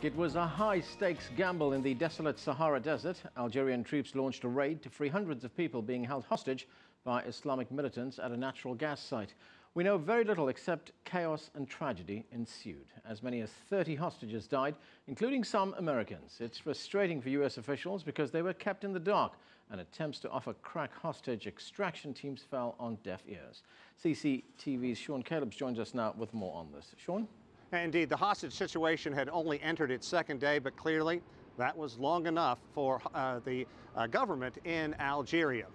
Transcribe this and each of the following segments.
It was a high-stakes gamble in the desolate Sahara Desert. Algerian troops launched a raid to free hundreds of people being held hostage by Islamic militants at a natural gas site. We know very little except chaos and tragedy ensued. As many as 30 hostages died, including some Americans. It's frustrating for U.S. officials because they were kept in the dark, and attempts to offer crack hostage extraction teams fell on deaf ears. CCTV's Sean Callebs joins us now with more on this. Sean? Indeed, the hostage situation had only entered its second day, but clearly that was long enough for the government in Algeria.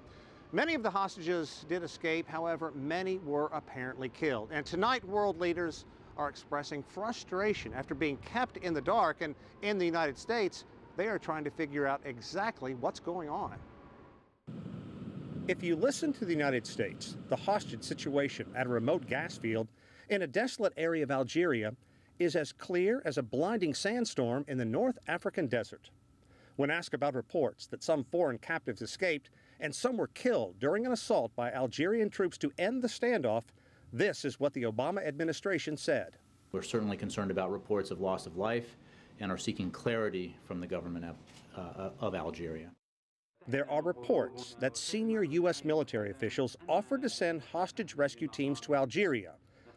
Many of the hostages did escape, however, many were apparently killed. And tonight, world leaders are expressing frustration after being kept in the dark. And in the United States, they are trying to figure out exactly what's going on. If you listen to the United States, the hostage situation at a remote gas field in a desolate area of Algeria is as clear as a blinding sandstorm in the North African desert. When asked about reports that some foreign captives escaped and some were killed during an assault by Algerian troops to end the standoff, this is what the Obama administration said. We're certainly concerned about reports of loss of life and are seeking clarity from the government of Algeria. There are reports that senior U.S. military officials offered to send hostage rescue teams to Algeria,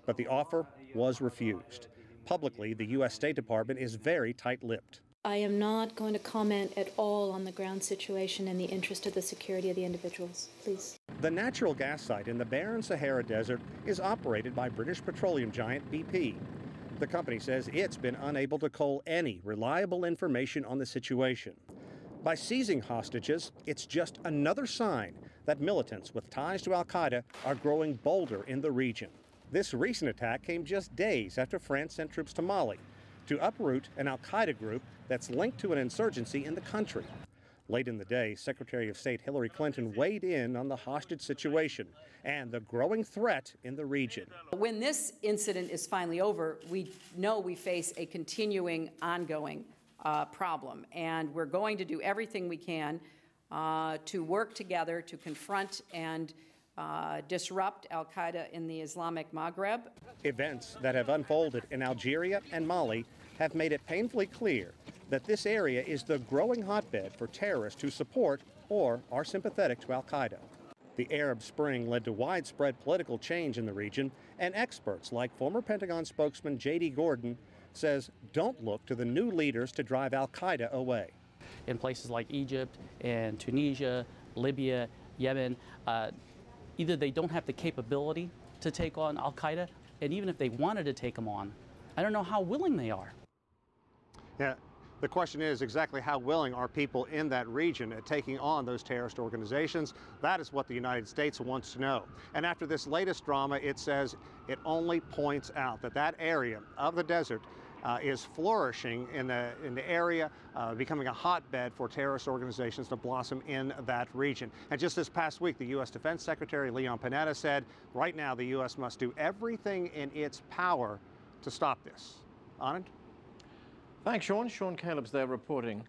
but the offer was refused. Publicly, the U.S. State Department is very tight-lipped. I am not going to comment at all on the ground situation in the interest of the security of the individuals, please. The natural gas site in the barren Sahara Desert is operated by British petroleum giant BP. The company says it's been unable to cull any reliable information on the situation. By seizing hostages, it's just another sign that militants with ties to al-Qaeda are growing bolder in the region. This recent attack came just days after France sent troops to Mali to uproot an al-Qaeda group that's linked to an insurgency in the country. Late in the day, Secretary of State Hillary Clinton weighed in on the hostage situation and the growing threat in the region. When this incident is finally over, we know we face a continuing, ongoing problem, and we're going to do everything we can to work together to confront and disrupt al-Qaeda in the Islamic Maghreb. Events that have unfolded in Algeria and Mali have made it painfully clear that this area is the growing hotbed for terrorists who support or are sympathetic to al-Qaeda. The Arab Spring led to widespread political change in the region, and experts like former Pentagon spokesman J.D. Gordon says don't look to the new leaders to drive al-Qaeda away. In places like Egypt and Tunisia, Libya, Yemen, either they don't have the capability to take on al-Qaeda, and even if they wanted to take them on, I don't know how willing they are. Yeah, the question is exactly how willing are people in that region at taking on those terrorist organizations? That is what the United States wants to know. And after this latest drama, it says it only points out that that area of the desert is flourishing in the area, becoming a hotbed for terrorist organizations to blossom in that region. And just this past week, the U.S. Defense Secretary Leon Panetta said right now the U.S. must do everything in its power to stop this. Anand? Thanks, Sean. Sean Callebs there reporting.